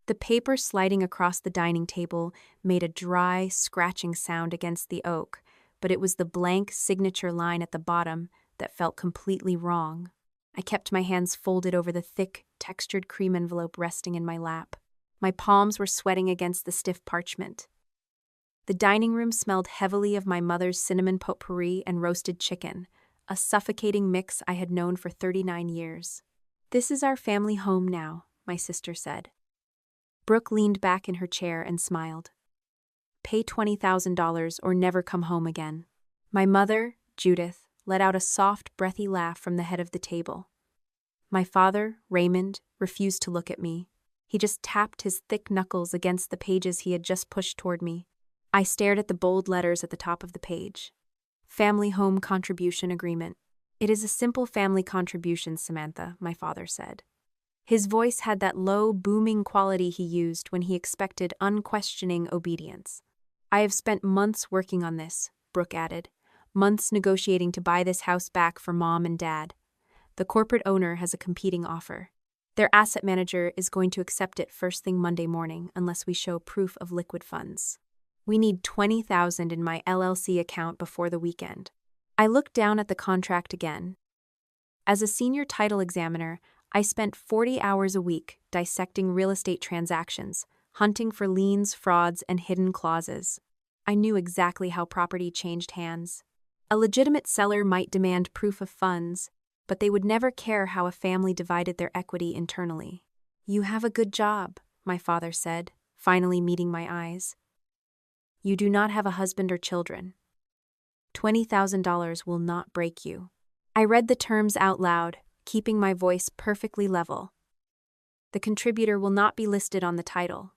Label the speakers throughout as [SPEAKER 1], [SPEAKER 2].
[SPEAKER 1] The paper sliding across the dining table made a dry, scratching sound against the oak, but it was the blank signature line at the bottom that felt completely wrong. I kept my hands folded over the thick, textured cream envelope resting in my lap. My palms were sweating against the stiff parchment. The dining room smelled heavily of my mother's cinnamon potpourri and roasted chicken, a suffocating mix I had known for 39 years. "This is our family home now," my sister said. Brooke leaned back in her chair and smiled. "Pay $20,000 or never come home again." My mother, Judith, let out a soft, breathy laugh from the head of the table. My father, Raymond, refused to look at me. He just tapped his thick knuckles against the pages he had just pushed toward me. I stared at the bold letters at the top of the page. Family Home Contribution Agreement. "It is a simple family contribution, Samantha," my father said. His voice had that low, booming quality he used when he expected unquestioning obedience. "I have spent months working on this," Brooke added. "Months negotiating to buy this house back for Mom and Dad. The corporate owner has a competing offer. Their asset manager is going to accept it first thing Monday morning unless we show proof of liquid funds. We need $20,000 in my LLC account before the weekend." I looked down at the contract again. As a senior title examiner, I spent 40 hours a week dissecting real estate transactions, hunting for liens, frauds, and hidden clauses. I knew exactly how property changed hands. A legitimate seller might demand proof of funds, but they would never care how a family divided their equity internally. "You have a good job," my father said, finally meeting my eyes. "You do not have a husband or children. $20,000 will not break you." I read the terms out loud, keeping my voice perfectly level. "The contributor will not be listed on the title.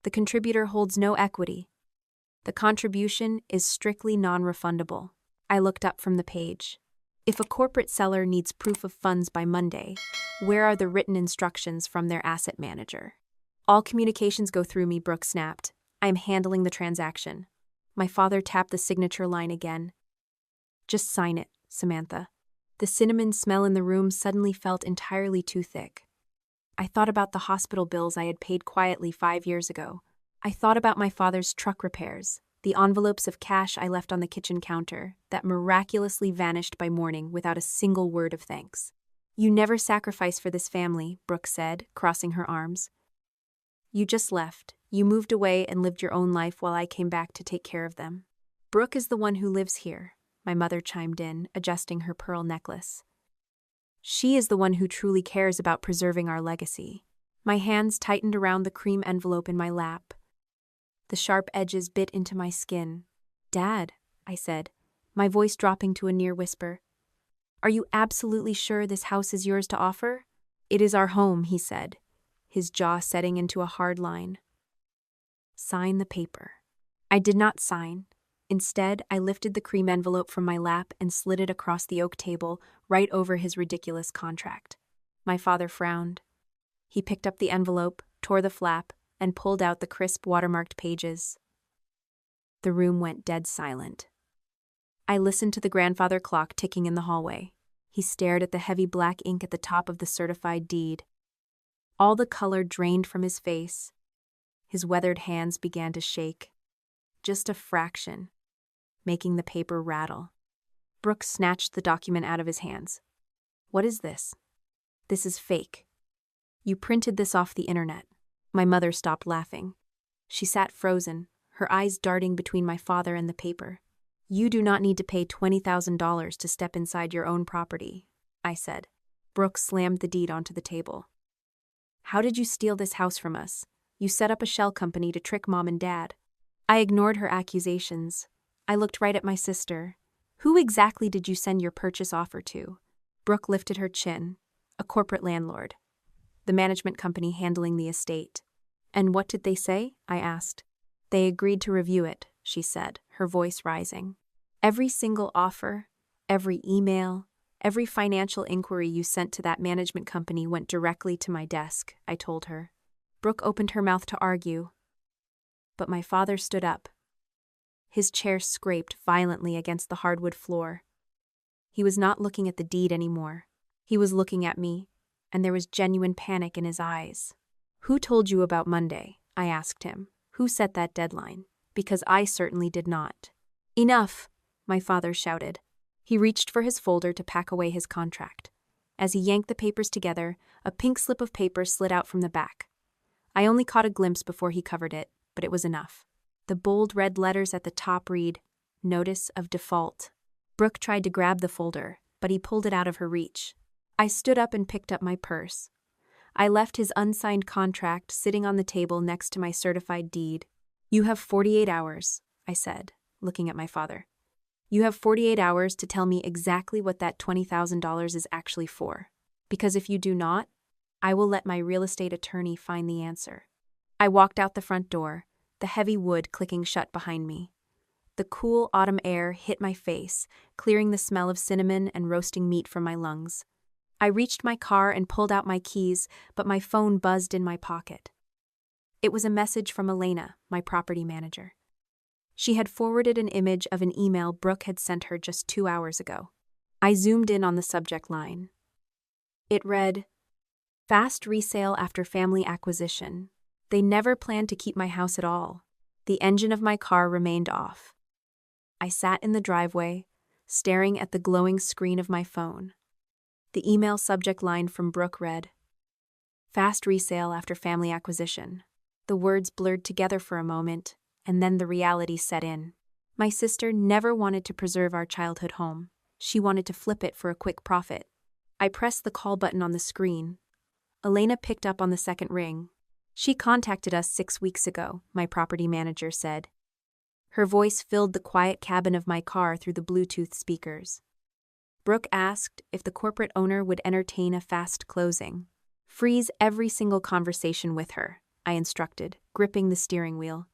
[SPEAKER 1] The contributor holds no equity. The contribution is strictly non-refundable." I looked up from the page. If a corporate seller needs proof of funds by Monday, where are the written instructions from their asset manager? "All communications go through me," Brooke snapped. "I am handling the transaction." My father tapped the signature line again. "Just sign it, Samantha." The cinnamon smell in the room suddenly felt entirely too thick. I thought about the hospital bills I had paid quietly 5 years ago. I thought about my father's truck repairs, the envelopes of cash I left on the kitchen counter that miraculously vanished by morning without a single word of thanks. "You never sacrificed for this family," Brooke said, crossing her arms. "You just left. You moved away and lived your own life while I came back to take care of them." "Brooke is the one who lives here," my mother chimed in, adjusting her pearl necklace. "She is the one who truly cares about preserving our legacy." My hands tightened around the cream envelope in my lap. The sharp edges bit into my skin. "Dad," I said, my voice dropping to a near whisper, "are you absolutely sure this house is yours to offer?" "It is our home," he said, his jaw setting into a hard line. "Sign the paper." I did not sign. Instead, I lifted the cream envelope from my lap and slid it across the oak table, right over his ridiculous contract. My father frowned. He picked up the envelope, tore the flap, and pulled out the crisp watermarked pages. The room went dead silent. I listened to the grandfather clock ticking in the hallway. He stared at the heavy black ink at the top of the certified deed. All the color drained from his face. His weathered hands began to shake. Just a fraction, making the paper rattle. Brooke snatched the document out of his hands. "What is this?" "This is fake. You printed this off the internet." My mother stopped laughing. She sat frozen, her eyes darting between my father and the paper. "You do not need to pay $20,000 to step inside your own property," I said. Brooke slammed the deed onto the table. "How did you steal this house from us? You set up a shell company to trick Mom and Dad." I ignored her accusations. I looked right at my sister. "Who exactly did you send your purchase offer to?" Brooke lifted her chin. "A corporate landlord. The management company handling the estate." "And what did they say?" I asked. "They agreed to review it," she said, her voice rising. "Every single offer, every email, every financial inquiry you sent to that management company went directly to my desk," I told her. Brooke opened her mouth to argue, but my father stood up. His chair scraped violently against the hardwood floor. He was not looking at the deed anymore. He was looking at me, and there was genuine panic in his eyes. "Who told you about Monday?" I asked him. "Who set that deadline? Because I certainly did not." "Enough!" my father shouted. He reached for his folder to pack away his contract. As he yanked the papers together, a pink slip of paper slid out from the back. I only caught a glimpse before he covered it, but it was enough. The bold red letters at the top read, "Notice of Default." Brooke tried to grab the folder, but he pulled it out of her reach. I stood up and picked up my purse. I left his unsigned contract sitting on the table next to my certified deed. "You have 48 hours, I said, looking at my father. "You have 48 hours to tell me exactly what that $20,000 is actually for. Because if you do not, I will let my real estate attorney find the answer." I walked out the front door, the heavy wood clicking shut behind me. The cool autumn air hit my face, clearing the smell of cinnamon and roasting meat from my lungs. I reached my car and pulled out my keys, but my phone buzzed in my pocket. It was a message from Elena, my property manager. She had forwarded an image of an email Brooke had sent her just 2 hours ago. I zoomed in on the subject line. It read, "Fast resale after family acquisition. They never planned to keep my house at all. The engine of my car remained off." I sat in the driveway, staring at the glowing screen of my phone. The email subject line from Brooke read, "Fast resale after family acquisition." The words blurred together for a moment, and then the reality set in. My sister never wanted to preserve our childhood home. She wanted to flip it for a quick profit. I pressed the call button on the screen. Elena picked up on the second ring. "She contacted us 6 weeks ago," my property manager said. Her voice filled the quiet cabin of my car through the Bluetooth speakers. Brooke asked if the corporate owner would entertain a fast closing. "Freeze every single conversation with her," I instructed, gripping the steering wheel.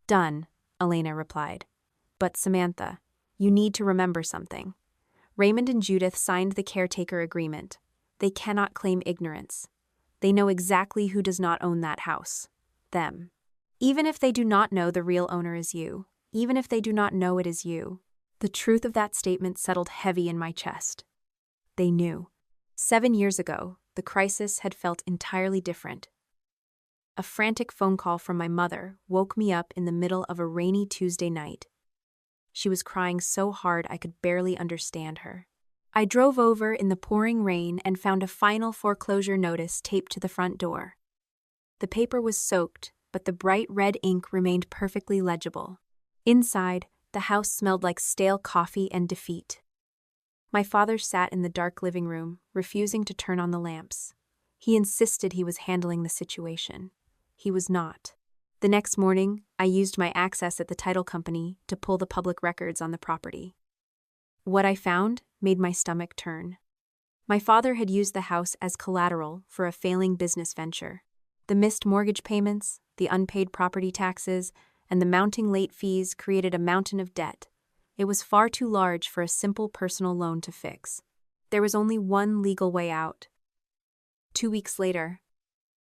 [SPEAKER 1] "Done," Elena replied. "But Samantha, you need to remember something. Raymond and Judith signed the caretaker agreement. They cannot claim ignorance. They know exactly who does not own that house. Them. Even if they do not know the real owner is you, even if they do not know it is you." The truth of that statement settled heavy in my chest. They knew. 7 years ago, the crisis had felt entirely different. A frantic phone call from my mother woke me up in the middle of a rainy Tuesday night. She was crying so hard I could barely understand her. I drove over in the pouring rain and found a final foreclosure notice taped to the front door. The paper was soaked, but the bright red ink remained perfectly legible. Inside, the house smelled like stale coffee and defeat. My father sat in the dark living room, refusing to turn on the lamps. He insisted he was handling the situation. He was not. The next morning, I used my access at the title company to pull the public records on the property. What I found made my stomach turn. My father had used the house as collateral for a failing business venture. The missed mortgage payments, the unpaid property taxes, and the mounting late fees created a mountain of debt. It was far too large for a simple personal loan to fix. There was only one legal way out. 2 weeks later,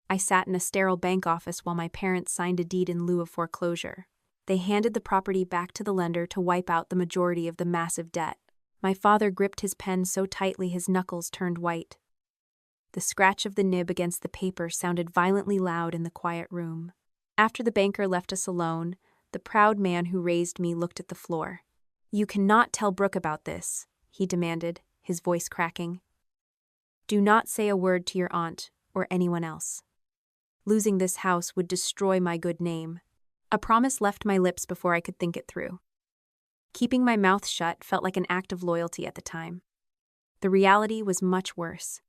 [SPEAKER 1] I sat in a sterile bank office while my parents signed a deed in lieu of foreclosure. They handed the property back to the lender to wipe out the majority of the massive debt. My father gripped his pen so tightly his knuckles turned white. The scratch of the nib against the paper sounded violently loud in the quiet room. After the banker left us alone, the proud man who raised me looked at the floor. "You cannot tell Brooke about this," he demanded, his voice cracking. "Do not say a word to your aunt or anyone else. Losing this house would destroy my good name." A promise left my lips before I could think it through. Keeping my mouth shut felt like an act of loyalty at the time. The reality was much worse.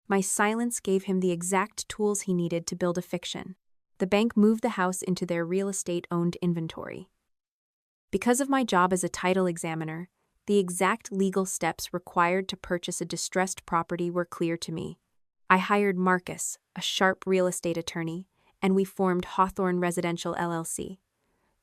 [SPEAKER 1] My silence gave him the exact tools he needed to build a fiction. The bank moved the house into their real estate-owned inventory. Because of my job as a title examiner, the exact legal steps required to purchase a distressed property were clear to me. I hired Marcus, a sharp real estate attorney, and we formed Hawthorne Residential LLC.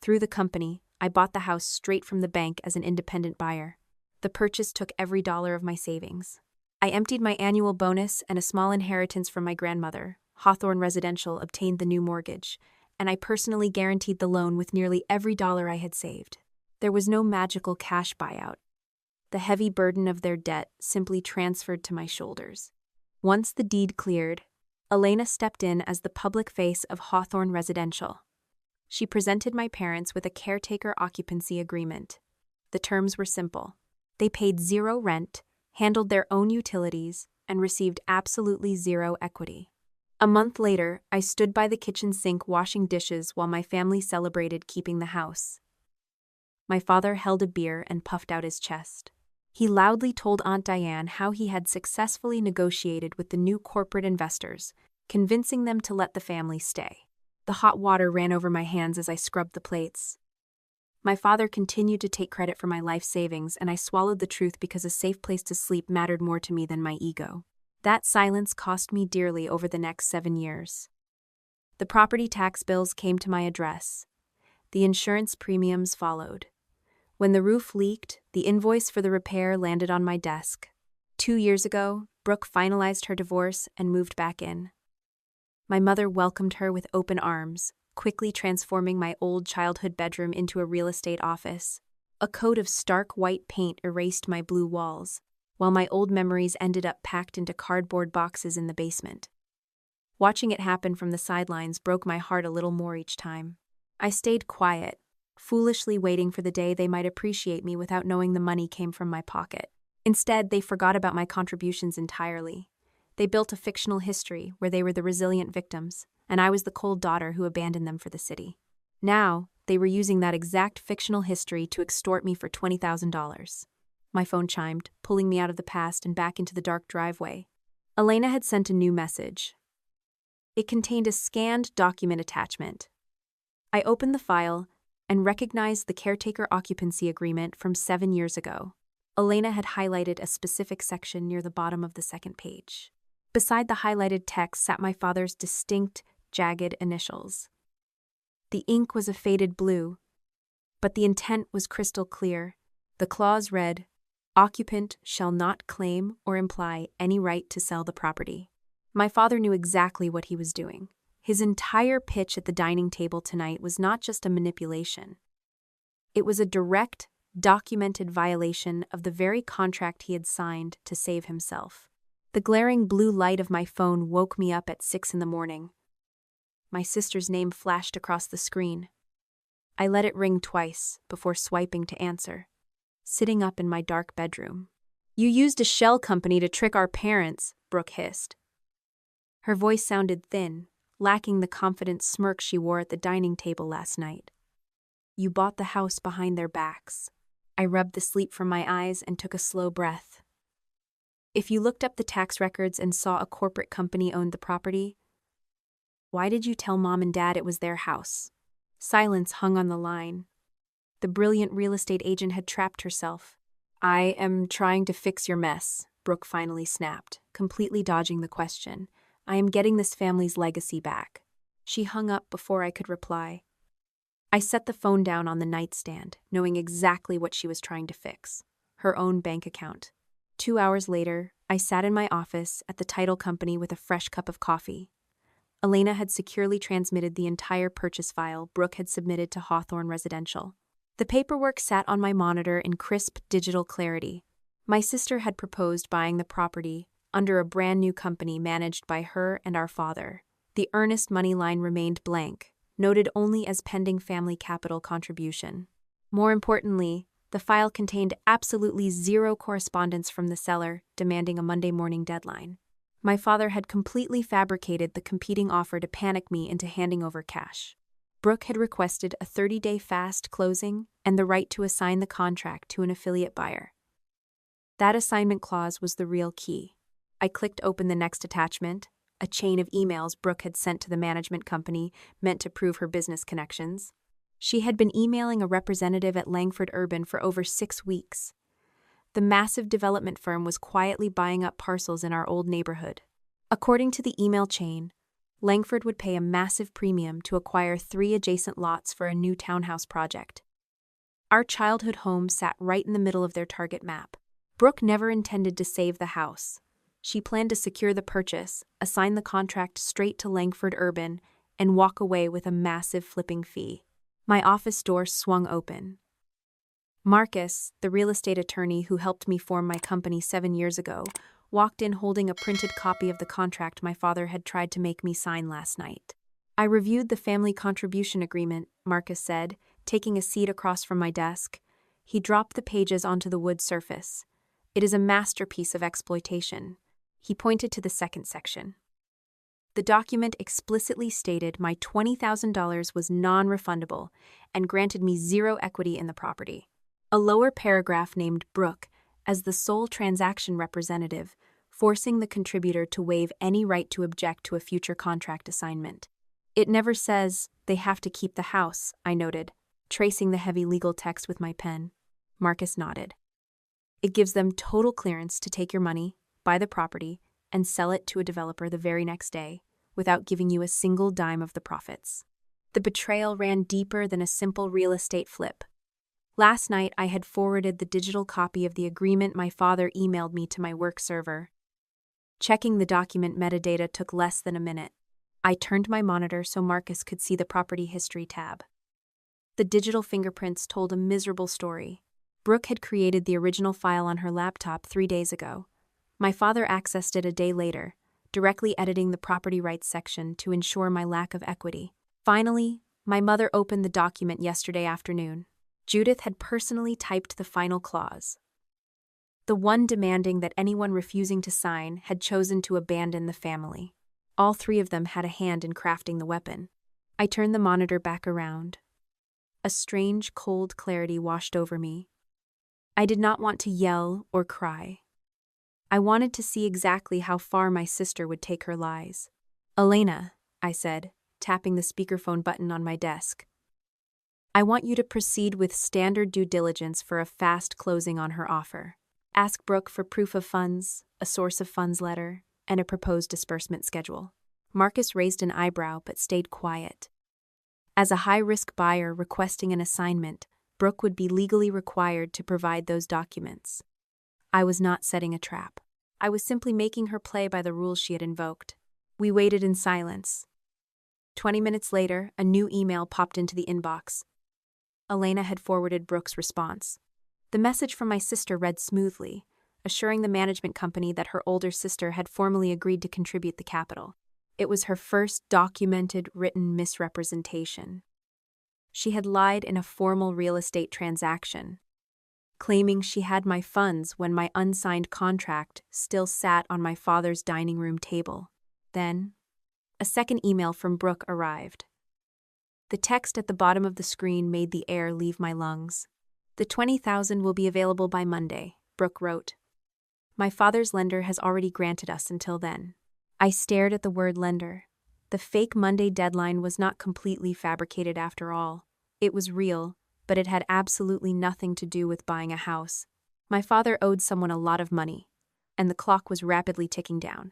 [SPEAKER 1] Through the company, I bought the house straight from the bank as an independent buyer. The purchase took every dollar of my savings. I emptied my annual bonus and a small inheritance from my grandmother. Hawthorne Residential obtained the new mortgage, and I personally guaranteed the loan with nearly every dollar I had saved. There was no magical cash buyout. The heavy burden of their debt simply transferred to my shoulders. Once the deed cleared, Elena stepped in as the public face of Hawthorne Residential. She presented my parents with a caretaker occupancy agreement. The terms were simple. They paid zero rent, handled their own utilities, and received absolutely zero equity. A month later, I stood by the kitchen sink washing dishes while my family celebrated keeping the house. My father held a beer and puffed out his chest. He loudly told Aunt Diane how he had successfully negotiated with the new corporate investors, convincing them to let the family stay. The hot water ran over my hands as I scrubbed the plates. My father continued to take credit for my life savings, and I swallowed the truth because a safe place to sleep mattered more to me than my ego. That silence cost me dearly over the next 7 years. The property tax bills came to my address. The insurance premiums followed. When the roof leaked, the invoice for the repair landed on my desk. 2 years ago, Brooke finalized her divorce and moved back in. My mother welcomed her with open arms, quickly transforming my old childhood bedroom into a real estate office. A coat of stark white paint erased my blue walls, while my old memories ended up packed into cardboard boxes in the basement. Watching it happen from the sidelines broke my heart a little more each time. I stayed quiet, foolishly waiting for the day they might appreciate me without knowing the money came from my pocket. Instead, they forgot about my contributions entirely. They built a fictional history where they were the resilient victims, and I was the cold daughter who abandoned them for the city. Now, they were using that exact fictional history to extort me for $20,000. My phone chimed, pulling me out of the past and back into the dark driveway. Elena had sent a new message. It contained a scanned document attachment. I opened the file and recognized the caretaker occupancy agreement from 7 years ago. Elena had highlighted a specific section near the bottom of the second page. Beside the highlighted text sat my father's distinct, jagged initials. The ink was a faded blue, but the intent was crystal clear. The clause read, "Occupant shall not claim or imply any right to sell the property." My father knew exactly what he was doing. His entire pitch at the dining table tonight was not just a manipulation. It was a direct, documented violation of the very contract he had signed to save himself. The glaring blue light of my phone woke me up at 6 in the morning. My sister's name flashed across the screen. I let it ring twice before swiping to answer, sitting up in my dark bedroom. "You used a shell company to trick our parents," Brooke hissed. Her voice sounded thin, lacking the confident smirk she wore at the dining table last night. "You bought the house behind their backs." I rubbed the sleep from my eyes and took a slow breath. "If you looked up the tax records and saw a corporate company owned the property, why did you tell Mom and Dad it was their house?" Silence hung on the line. The brilliant real estate agent had trapped herself. "I am trying to fix your mess," Brooke finally snapped, completely dodging the question. "I am getting this family's legacy back." She hung up before I could reply. I set the phone down on the nightstand, knowing exactly what she was trying to fix: her own bank account. 2 hours later, I sat in my office at the title company with a fresh cup of coffee. Elena had securely transmitted the entire purchase file Brooke had submitted to Hawthorne Residential. The paperwork sat on my monitor in crisp digital clarity. My sister had proposed buying the property under a brand new company managed by her and our father. The earnest money line remained blank, noted only as pending family capital contribution. More importantly, the file contained absolutely zero correspondence from the seller demanding a Monday morning deadline. My father had completely fabricated the competing offer to panic me into handing over cash. Brooke had requested a 30-day fast closing and the right to assign the contract to an affiliate buyer. That assignment clause was the real key. I clicked open the next attachment, a chain of emails Brooke had sent to the management company meant to prove her business connections. She had been emailing a representative at Langford Urban for over 6 weeks. The massive development firm was quietly buying up parcels in our old neighborhood. According to the email chain, Langford would pay a massive premium to acquire 3 adjacent lots for a new townhouse project. Our childhood home sat right in the middle of their target map. Brooke never intended to save the house. She planned to secure the purchase, assign the contract straight to Langford Urban, and walk away with a massive flipping fee. My office door swung open. Marcus, the real estate attorney who helped me form my company 7 years ago, walked in holding a printed copy of the contract my father had tried to make me sign last night. I reviewed the family contribution agreement, Marcus said, taking a seat across from my desk. He dropped the pages onto the wood surface. It is a masterpiece of exploitation. He pointed to the second section. The document explicitly stated my $20,000 was non-refundable and granted me zero equity in the property. A lower paragraph named Brooke as the sole transaction representative, forcing the contributor to waive any right to object to a future contract assignment. It never says they have to keep the house, I noted, tracing the heavy legal text with my pen. Marcus nodded. It gives them total clearance to take your money, buy the property, and sell it to a developer the very next day, without giving you a single dime of the profits. The betrayal ran deeper than a simple real estate flip. Last night, I had forwarded the digital copy of the agreement my father emailed me to my work server. Checking the document metadata took less than a minute. I turned my monitor so Marcus could see the property history tab. The digital fingerprints told a miserable story. Brooke had created the original file on her laptop 3 days ago. My father accessed it a day later, directly editing the property rights section to ensure my lack of equity. Finally, my mother opened the document yesterday afternoon. Judith had personally typed the final clause. The one demanding that anyone refusing to sign had chosen to abandon the family. All 3 of them had a hand in crafting the weapon. I turned the monitor back around. A strange, cold clarity washed over me. I did not want to yell or cry. I wanted to see exactly how far my sister would take her lies. "Elena," I said, tapping the speakerphone button on my desk. "I want you to proceed with standard due diligence for a fast closing on her offer. Ask Brooke for proof of funds, a source of funds letter, and a proposed disbursement schedule." Marcus raised an eyebrow but stayed quiet. As a high-risk buyer requesting an assignment, Brooke would be legally required to provide those documents. I was not setting a trap. I was simply making her play by the rules she had invoked. We waited in silence. 20 minutes later, a new email popped into the inbox. Elena had forwarded Brooke's response. The message from my sister read smoothly, assuring the management company that her older sister had formally agreed to contribute the capital. It was her first documented written misrepresentation. She had lied in a formal real estate transaction, claiming she had my funds when my unsigned contract still sat on my father's dining room table. Then, a second email from Brooke arrived. The text at the bottom of the screen made the air leave my lungs. "The $20,000 will be available by Monday," Brooke wrote. "My father's lender has already granted us until then." I stared at the word lender. The fake Monday deadline was not completely fabricated after all. It was real, but it had absolutely nothing to do with buying a house. My father owed someone a lot of money, and the clock was rapidly ticking down.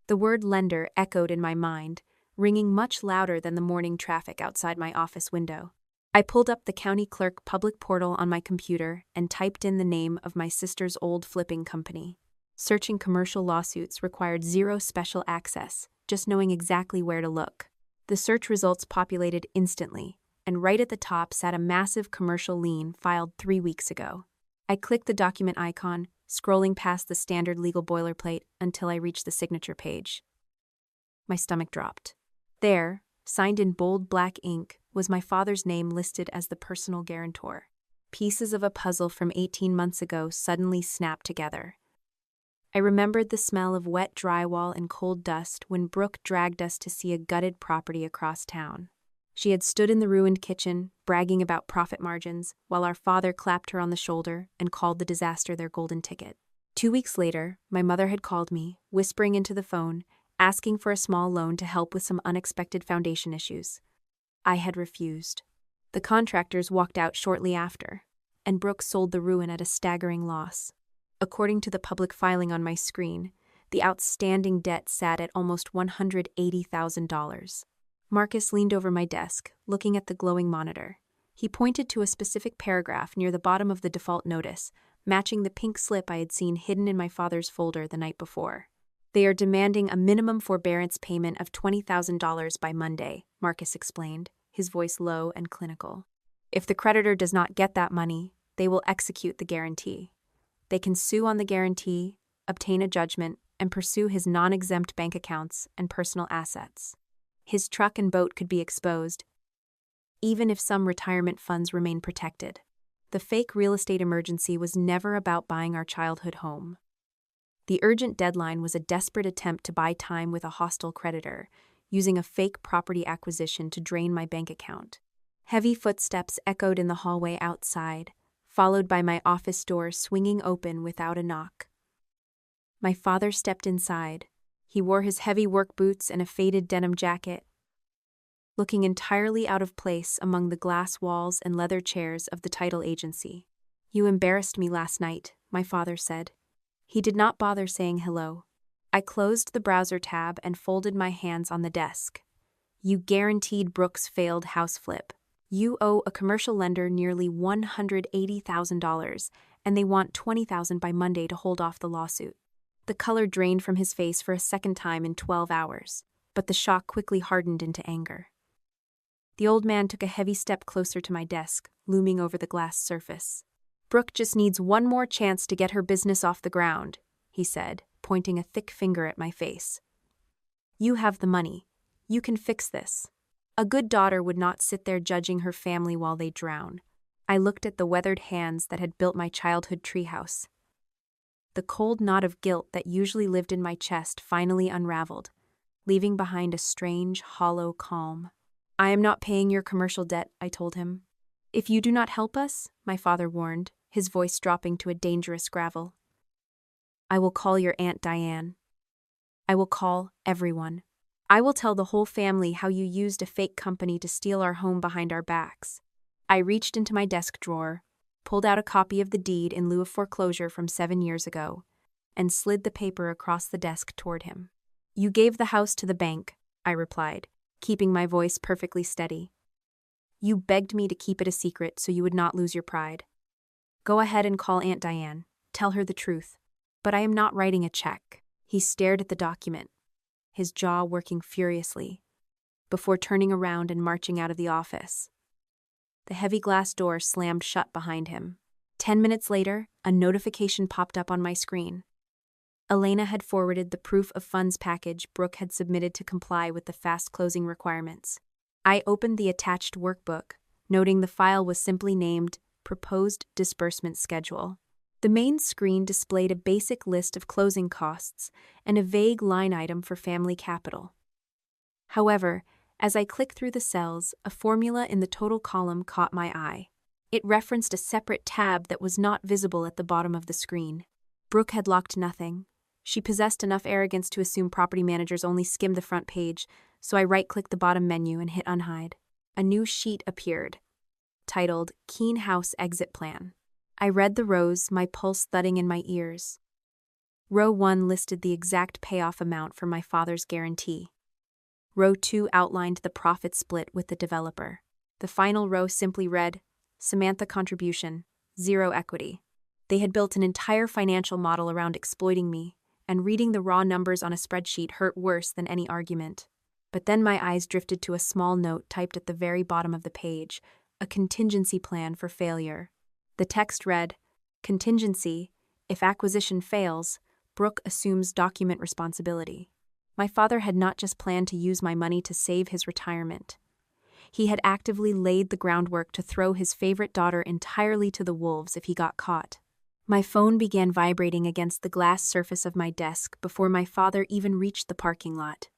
[SPEAKER 1] The word lender echoed in my mind, ringing much louder than the morning traffic outside my office window. I pulled up the county clerk public portal on my computer and typed in the name of my sister's old flipping company. Searching commercial lawsuits required zero special access, just knowing exactly where to look. The search results populated instantly, and right at the top sat a massive commercial lien filed 3 weeks ago. I clicked the document icon, scrolling past the standard legal boilerplate until I reached the signature page. My stomach dropped. There, signed in bold black ink, was my father's name listed as the personal guarantor. Pieces of a puzzle from 18 months ago suddenly snapped together. I remembered the smell of wet drywall and cold dust when Brooke dragged us to see a gutted property across town. She had stood in the ruined kitchen, bragging about profit margins, while our father clapped her on the shoulder and called the disaster their golden ticket. 2 weeks later, my mother had called me, whispering into the phone, asking for a small loan to help with some unexpected foundation issues. I had refused. The contractors walked out shortly after, and Brooke sold the ruin at a staggering loss. According to the public filing on my screen, the outstanding debt sat at almost $180,000. Marcus leaned over my desk, looking at the glowing monitor. He pointed to a specific paragraph near the bottom of the default notice, matching the pink slip I had seen hidden in my father's folder the night before. "They are demanding a minimum forbearance payment of $20,000 by Monday," Marcus explained, his voice low and clinical. "If the creditor does not get that money, they will execute the guarantee. They can sue on the guarantee, obtain a judgment, and pursue his non-exempt bank accounts and personal assets. His truck and boat could be exposed, even if some retirement funds remain protected. The fake real estate emergency was never about buying our childhood home. The urgent deadline was a desperate attempt to buy time with a hostile creditor, using a fake property acquisition to drain my bank account. Heavy footsteps echoed in the hallway outside, followed by my office door swinging open without a knock. My father stepped inside. He wore his heavy work boots and a faded denim jacket, looking entirely out of place among the glass walls and leather chairs of the title agency. "You embarrassed me last night," my father said. He did not bother saying hello. I closed the browser tab and folded my hands on the desk. "You guaranteed Brooke's failed house flip. You owe a commercial lender nearly $180,000, and they want $20,000 by Monday to hold off the lawsuit." The color drained from his face for a second time in 12 hours, but the shock quickly hardened into anger. The old man took a heavy step closer to my desk, looming over the glass surface. "Brooke just needs one more chance to get her business off the ground," he said, pointing a thick finger at my face. "You have the money. You can fix this. A good daughter would not sit there judging her family while they drown." I looked at the weathered hands that had built my childhood treehouse. The cold knot of guilt that usually lived in my chest finally unraveled, leaving behind a strange, hollow calm. "I am not paying your commercial debt," I told him. "If you do not help us," my father warned, his voice dropping to a dangerous gravel, "I will call your Aunt Diane. I will call everyone. I will tell the whole family how you used a fake company to steal our home behind our backs." I reached into my desk drawer, pulled out a copy of the deed in lieu of foreclosure from 7 years ago, and slid the paper across the desk toward him. "You gave the house to the bank," I replied, keeping my voice perfectly steady. "You begged me to keep it a secret so you would not lose your pride. Go ahead and call Aunt Diane. Tell her the truth. But I am not writing a check." He stared at the document, his jaw working furiously, before turning around and marching out of the office. The heavy glass door slammed shut behind him. 10 minutes later, a notification popped up on my screen. Elena had forwarded the proof of funds package Brooke had submitted to comply with the fast closing requirements. I opened the attached workbook, noting the file was simply named Proposed Disbursement Schedule. The main screen displayed a basic list of closing costs and a vague line item for family capital. However, as I clicked through the cells, a formula in the total column caught my eye. It referenced a separate tab that was not visible at the bottom of the screen. Brooke had locked nothing. She possessed enough arrogance to assume property managers only skimmed the front page, so I right-clicked the bottom menu and hit Unhide. A new sheet appeared, titled Keen House Exit Plan. I read the rows, my pulse thudding in my ears. Row 1 listed the exact payoff amount for my father's guarantee. Row 2 outlined the profit split with the developer. The final row simply read, Samantha contribution, 0 equity. They had built an entire financial model around exploiting me, and reading the raw numbers on a spreadsheet hurt worse than any argument. But then my eyes drifted to a small note typed at the very bottom of the page, a contingency plan for failure. The text read, Contingency, if acquisition fails, Brooke assumes document responsibility. My father had not just planned to use my money to save his retirement. He had actively laid the groundwork to throw his favorite daughter entirely to the wolves if he got caught. My phone began vibrating against the glass surface of my desk before my father even reached the parking lot.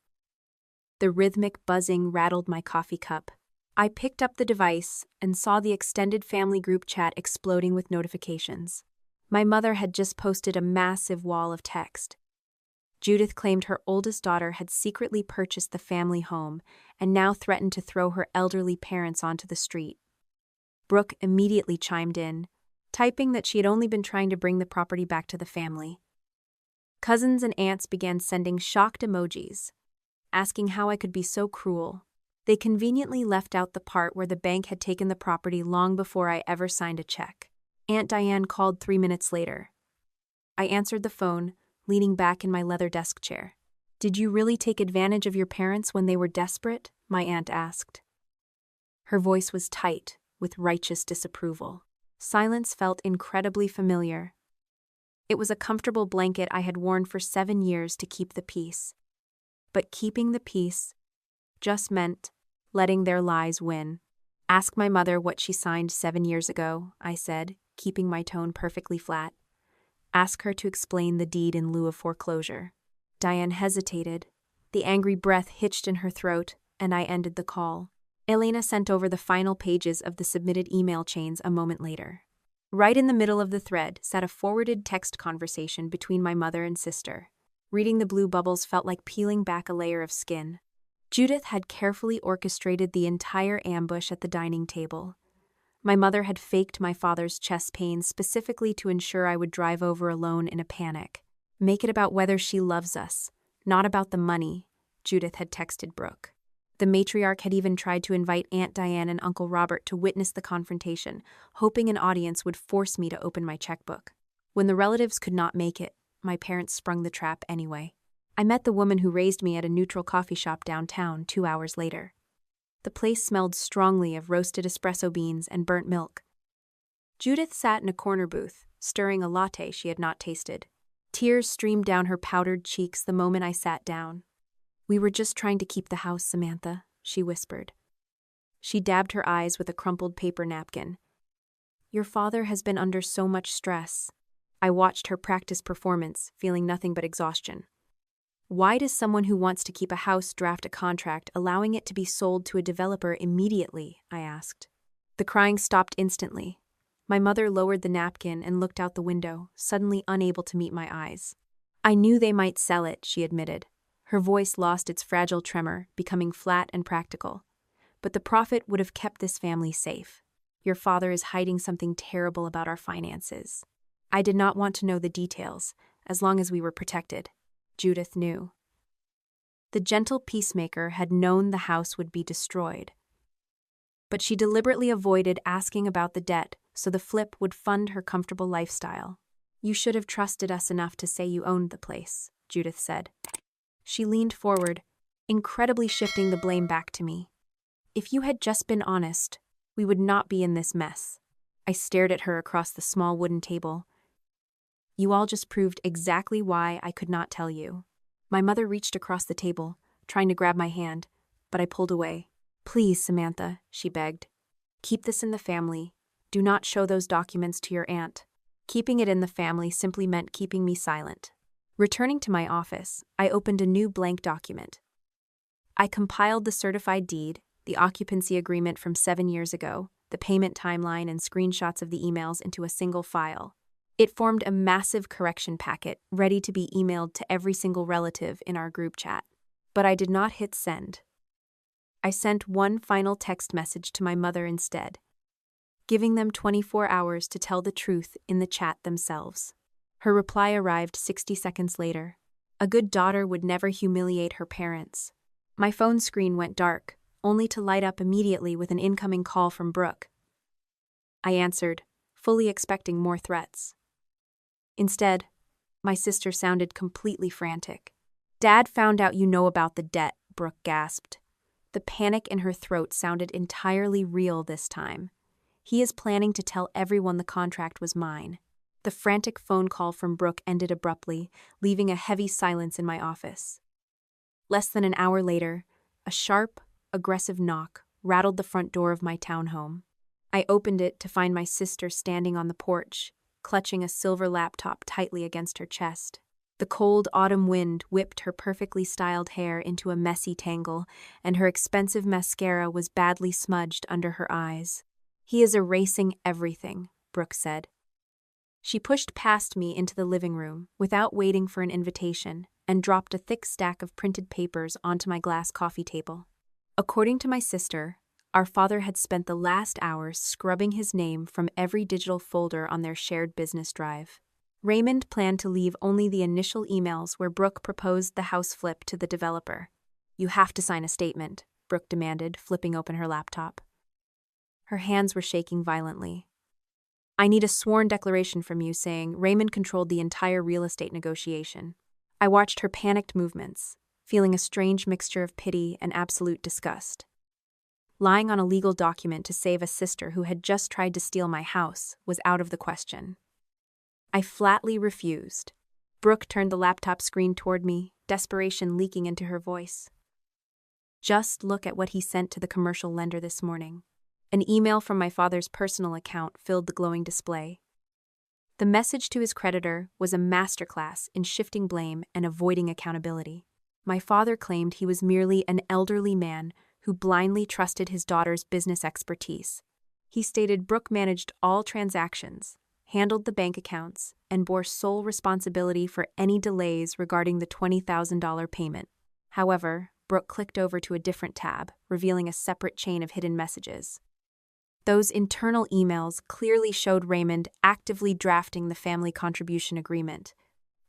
[SPEAKER 1] The rhythmic buzzing rattled my coffee cup. I picked up the device and saw the extended family group chat exploding with notifications. My mother had just posted a massive wall of text. Judith claimed her oldest daughter had secretly purchased the family home and now threatened to throw her elderly parents onto the street. Brooke immediately chimed in, typing that she had only been trying to bring the property back to the family. Cousins and aunts began sending shocked emojis, asking how I could be so cruel. They conveniently left out the part where the bank had taken the property long before I ever signed a check. Aunt Diane called 3 minutes later. I answered the phone, leaning back in my leather desk chair. "Did you really take advantage of your parents when they were desperate?" my aunt asked. Her voice was tight, with righteous disapproval. Silence felt incredibly familiar. It was a comfortable blanket I had worn for 7 years to keep the peace. But keeping the peace just meant letting their lies win. Ask my mother what she signed 7 years ago, I said, keeping my tone perfectly flat. Ask her to explain the deed in lieu of foreclosure. Diane hesitated. The angry breath hitched in her throat, and I ended the call. Elena sent over the final pages of the submitted email chains a moment later. Right in the middle of the thread sat a forwarded text conversation between my mother and sister. Reading the blue bubbles felt like peeling back a layer of skin. Judith had carefully orchestrated the entire ambush at the dining table. My mother had faked my father's chest pains specifically to ensure I would drive over alone in a panic. Make it about whether she loves us, not about the money, Judith had texted Brooke. The matriarch had even tried to invite Aunt Diane and Uncle Robert to witness the confrontation, hoping an audience would force me to open my checkbook. When the relatives could not make it, my parents sprung the trap anyway. I met the woman who raised me at a neutral coffee shop downtown 2 hours later. The place smelled strongly of roasted espresso beans and burnt milk. Judith sat in a corner booth, stirring a latte she had not tasted. Tears streamed down her powdered cheeks the moment I sat down. "We were just trying to keep the house, Samantha," she whispered. She dabbed her eyes with a crumpled paper napkin. "Your father has been under so much stress." I watched her practice performance, feeling nothing but exhaustion. Why does someone who wants to keep a house draft a contract allowing it to be sold to a developer immediately? I asked. The crying stopped instantly. My mother lowered the napkin and looked out the window, suddenly unable to meet my eyes. "I knew they might sell it," she admitted. Her voice lost its fragile tremor, becoming flat and practical. "But the profit would have kept this family safe. Your father is hiding something terrible about our finances." I did not want to know the details, as long as we were protected. Judith knew. The gentle peacemaker had known the house would be destroyed. But she deliberately avoided asking about the debt so the flip would fund her comfortable lifestyle. "You should have trusted us enough to say you owned the place," Judith said. She leaned forward, incredibly shifting the blame back to me. "If you had just been honest, we would not be in this mess." I stared at her across the small wooden table. "You all just proved exactly why I could not tell you." My mother reached across the table, trying to grab my hand, but I pulled away. "Please, Samantha," she begged. "Keep this in the family. Do not show those documents to your aunt." Keeping it in the family simply meant keeping me silent. Returning to my office, I opened a new blank document. I compiled the certified deed, the occupancy agreement from 7 years ago, the payment timeline, and screenshots of the emails into a single file. It formed a massive correction packet, ready to be emailed to every single relative in our group chat. But I did not hit send. I sent one final text message to my mother instead, giving them 24 hours to tell the truth in the chat themselves. Her reply arrived 60 seconds later. A good daughter would never humiliate her parents. My phone screen went dark, only to light up immediately with an incoming call from Brooke. I answered, fully expecting more threats. Instead, my sister sounded completely frantic. "Dad found out you know about the debt," Brooke gasped. The panic in her throat sounded entirely real this time. "He is planning to tell everyone the contract was mine." The frantic phone call from Brooke ended abruptly, leaving a heavy silence in my office. Less than an hour later, a sharp, aggressive knock rattled the front door of my townhome. I opened it to find my sister standing on the porch, clutching a silver laptop tightly against her chest. The cold autumn wind whipped her perfectly styled hair into a messy tangle, and her expensive mascara was badly smudged under her eyes. "He is erasing everything," Brooke said. She pushed past me into the living room without waiting for an invitation and dropped a thick stack of printed papers onto my glass coffee table. According to my sister, our father had spent the last hours scrubbing his name from every digital folder on their shared business drive. Raymond planned to leave only the initial emails where Brooke proposed the house flip to the developer. "You have to sign a statement," Brooke demanded, flipping open her laptop. Her hands were shaking violently. "I need a sworn declaration from you saying Raymond controlled the entire real estate negotiation." I watched her panicked movements, feeling a strange mixture of pity and absolute disgust. Lying on a legal document to save a sister who had just tried to steal my house was out of the question. I flatly refused. Brooke turned the laptop screen toward me, desperation leaking into her voice. Just look at what he sent to the commercial lender this morning. An email from my father's personal account filled the glowing display. The message to his creditor was a masterclass in shifting blame and avoiding accountability. My father claimed he was merely an elderly man who blindly trusted his daughter's business expertise. He stated Brooke managed all transactions, handled the bank accounts, and bore sole responsibility for any delays regarding the $20,000 payment. However, Brooke clicked over to a different tab, revealing a separate chain of hidden messages. Those internal emails clearly showed Raymond actively drafting the family contribution agreement.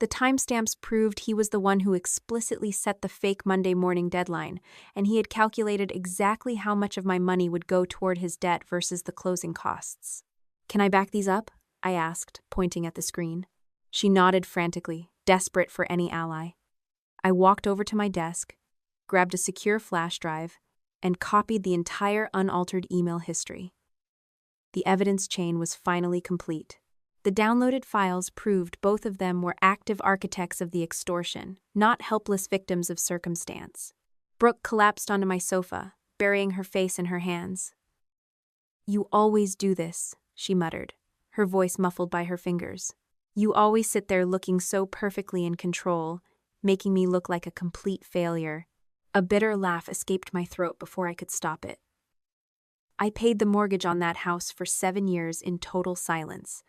[SPEAKER 1] The timestamps proved he was the one who explicitly set the fake Monday morning deadline, and he had calculated exactly how much of my money would go toward his debt versus the closing costs. "Can I back these up?" I asked, pointing at the screen. She nodded frantically, desperate for any ally. I walked over to my desk, grabbed a secure flash drive, and copied the entire unaltered email history. The evidence chain was finally complete. The downloaded files proved both of them were active architects of the extortion, not helpless victims of circumstance. Brooke collapsed onto my sofa, burying her face in her hands. "You always do this," she muttered, her voice muffled by her fingers. "You always sit there looking so perfectly in control, making me look like a complete failure." A bitter laugh escaped my throat before I could stop it. "I paid the mortgage on that house for 7 years in total silence.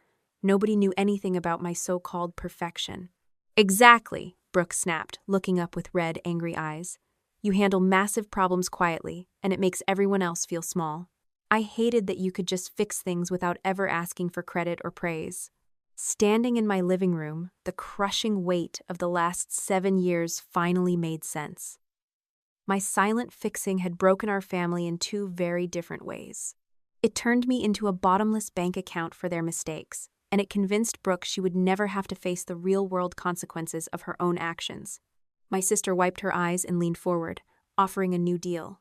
[SPEAKER 1] Nobody knew anything about my so-called perfection." "Exactly," Brooke snapped, looking up with red, angry eyes. "You handle massive problems quietly, and it makes everyone else feel small. I hated that you could just fix things without ever asking for credit or praise." Standing in my living room, the crushing weight of the last 7 years finally made sense. My silent fixing had broken our family in 2 very different ways. It turned me into a bottomless bank account for their mistakes, and it convinced Brooke she would never have to face the real-world consequences of her own actions. My sister wiped her eyes and leaned forward, offering a new deal.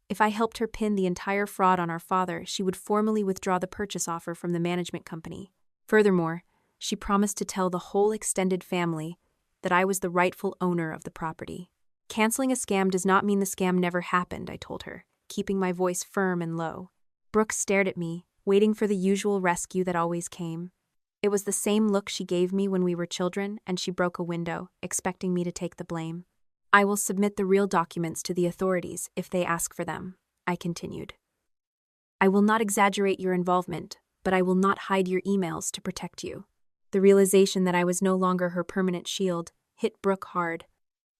[SPEAKER 1] If I helped her pin the entire fraud on our father, she would formally withdraw the purchase offer from the management company. Furthermore, she promised to tell the whole extended family that I was the rightful owner of the property. "Canceling a scam does not mean the scam never happened," I told her, keeping my voice firm and low. Brooke stared at me, waiting for the usual rescue that always came. It was the same look she gave me when we were children, and she broke a window, expecting me to take the blame. "I will submit the real documents to the authorities if they ask for them," I continued. "I will not exaggerate your involvement, but I will not hide your emails to protect you." The realization that I was no longer her permanent shield hit Brooke hard.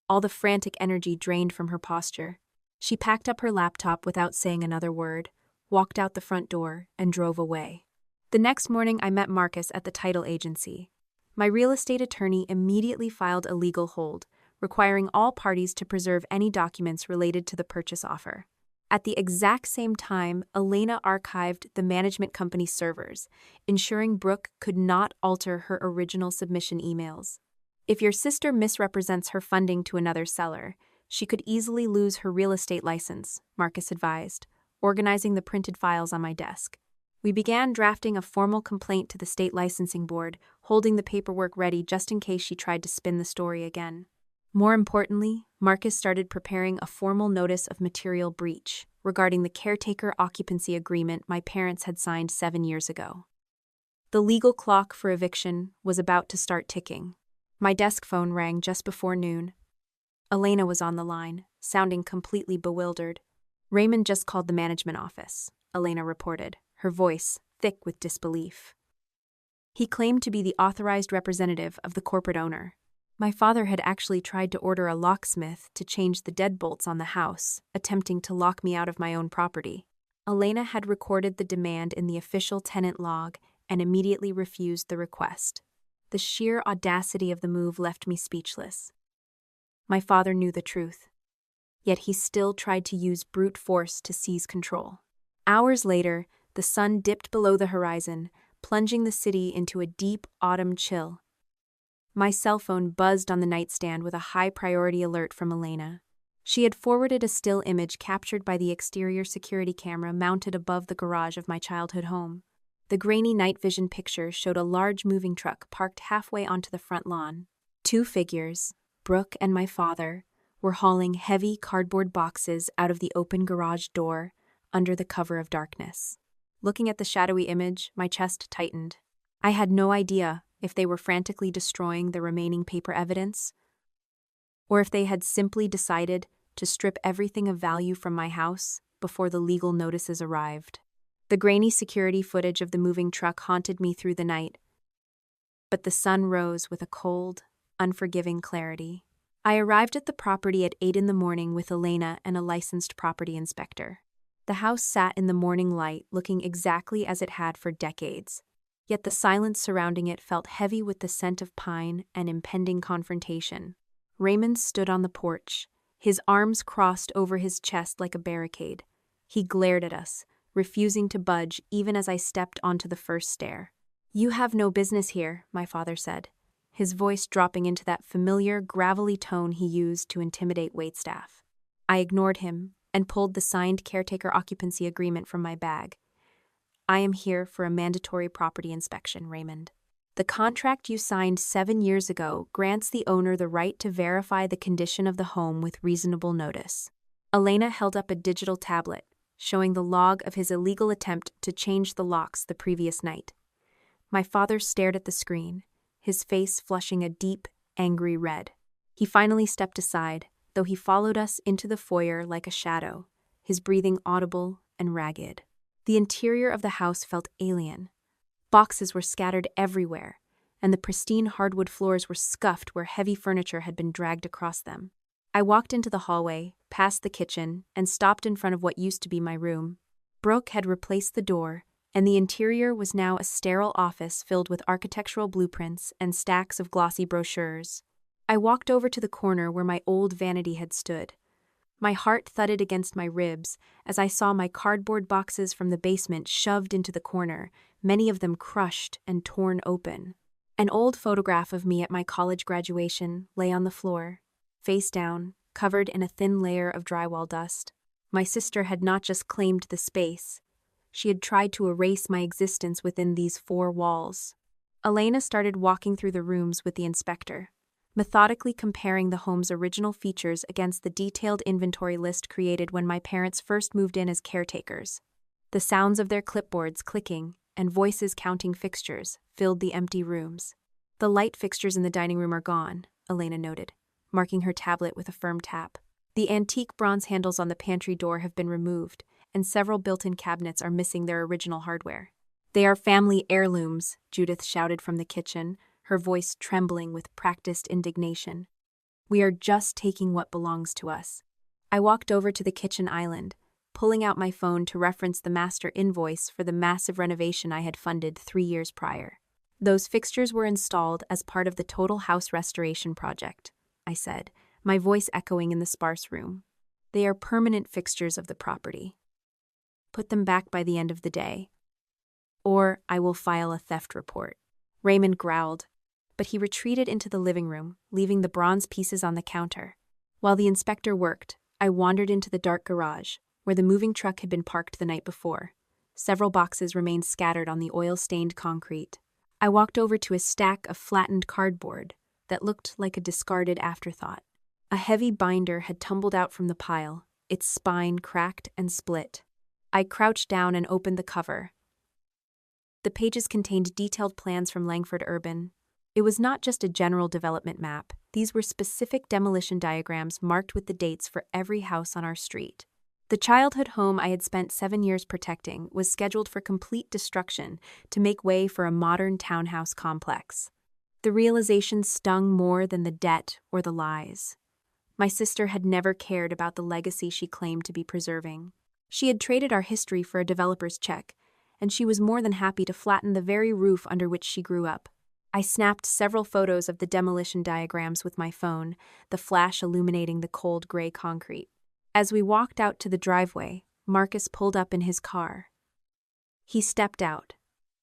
[SPEAKER 1] All the frantic energy drained from her posture. She packed up her laptop without saying another word, walked out the front door, and drove away. The next morning, I met Marcus at the title agency. My real estate attorney immediately filed a legal hold, requiring all parties to preserve any documents related to the purchase offer. At the exact same time, Elena archived the management company's servers, ensuring Brooke could not alter her original submission emails. If your sister misrepresents her funding to another seller, she could easily lose her real estate license, Marcus advised, organizing the printed files on my desk. We began drafting a formal complaint to the state licensing board, holding the paperwork ready just in case she tried to spin the story again. More importantly, Marcus started preparing a formal notice of material breach regarding the caretaker occupancy agreement my parents had signed 7 years ago. The legal clock for eviction was about to start ticking. My desk phone rang just before noon. Elena was on the line, sounding completely bewildered. "Raymond just called the management office," Elena reported, her voice thick with disbelief. "He claimed to be the authorized representative of the corporate owner. My father had actually tried to order a locksmith to change the deadbolts on the house, attempting to lock me out of my own property. Elena had recorded the demand in the official tenant log and immediately refused the request. The sheer audacity of the move left me speechless. My father knew the truth, yet he still tried to use brute force to seize control. Hours later, the sun dipped below the horizon, plunging the city into a deep autumn chill. My cell phone buzzed on the nightstand with a high-priority alert from Elena. She had forwarded a still image captured by the exterior security camera mounted above the garage of my childhood home. The grainy night vision picture showed a large moving truck parked halfway onto the front lawn. Two figures, Brooke and my father, were hauling heavy cardboard boxes out of the open garage door under the cover of darkness. Looking at the shadowy image, my chest tightened. I had no idea if they were frantically destroying the remaining paper evidence, or if they had simply decided to strip everything of value from my house before the legal notices arrived. The grainy security footage of the moving truck haunted me through the night, but the sun rose with a cold, unforgiving clarity. I arrived at the property at 8 in the morning with Elena and a licensed property inspector. The house sat in the morning light, looking exactly as it had for decades, yet the silence surrounding it felt heavy with the scent of pine and impending confrontation. Raymond stood on the porch, his arms crossed over his chest like a barricade. He glared at us, refusing to budge even as I stepped onto the first stair. "You have no business here," my father said, his voice dropping into that familiar, gravelly tone he used to intimidate waitstaff. I ignored him and pulled the signed caretaker occupancy agreement from my bag. "I am here for a mandatory property inspection, Raymond. The contract you signed 7 years ago grants the owner the right to verify the condition of the home with reasonable notice." Elena held up a digital tablet, showing the log of his illegal attempt to change the locks the previous night. My father stared at the screen, his face flushing a deep, angry red. He finally stepped aside, though he followed us into the foyer like a shadow, his breathing audible and ragged. The interior of the house felt alien. Boxes were scattered everywhere, and the pristine hardwood floors were scuffed where heavy furniture had been dragged across them. I walked into the hallway, past the kitchen, and stopped in front of what used to be my room. Brooke had replaced the door, and the interior was now a sterile office filled with architectural blueprints and stacks of glossy brochures. I walked over to the corner where my old vanity had stood. My heart thudded against my ribs as I saw my cardboard boxes from the basement shoved into the corner, many of them crushed and torn open. An old photograph of me at my college graduation lay on the floor, face down, covered in a thin layer of drywall dust. My sister had not just claimed the space, she had tried to erase my existence within these 4 walls. Elena started walking through the rooms with the inspector, methodically comparing the home's original features against the detailed inventory list created when my parents first moved in as caretakers. The sounds of their clipboards clicking and voices counting fixtures filled the empty rooms. "The light fixtures in the dining room are gone," Elena noted, marking her tablet with a firm tap. "The antique bronze handles on the pantry door have been removed, and several built-in cabinets are missing their original hardware." "They are family heirlooms," Judith shouted from the kitchen, her voice trembling with practiced indignation. "We are just taking what belongs to us." I walked over to the kitchen island, pulling out my phone to reference the master invoice for the massive renovation I had funded 3 years prior. "Those fixtures were installed as part of the total house restoration project," I said, my voice echoing in the sparse room. "They are permanent fixtures of the property. Put them back by the end of the day, or I will file a theft report." Raymond growled, but he retreated into the living room, leaving the bronze pieces on the counter. While the inspector worked, I wandered into the dark garage, where the moving truck had been parked the night before. Several boxes remained scattered on the oil-stained concrete. I walked over to a stack of flattened cardboard that looked like a discarded afterthought. A heavy binder had tumbled out from the pile, its spine cracked and split. I crouched down and opened the cover. The pages contained detailed plans from Langford Urban. It was not just a general development map. These were specific demolition diagrams marked with the dates for every house on our street. The childhood home I had spent 7 years protecting was scheduled for complete destruction to make way for a modern townhouse complex. The realization stung more than the debt or the lies. My sister had never cared about the legacy she claimed to be preserving. She had traded our history for a developer's check, and she was more than happy to flatten the very roof under which she grew up. I snapped several photos of the demolition diagrams with my phone, the flash illuminating the cold gray concrete. As we walked out to the driveway, Marcus pulled up in his car. He stepped out,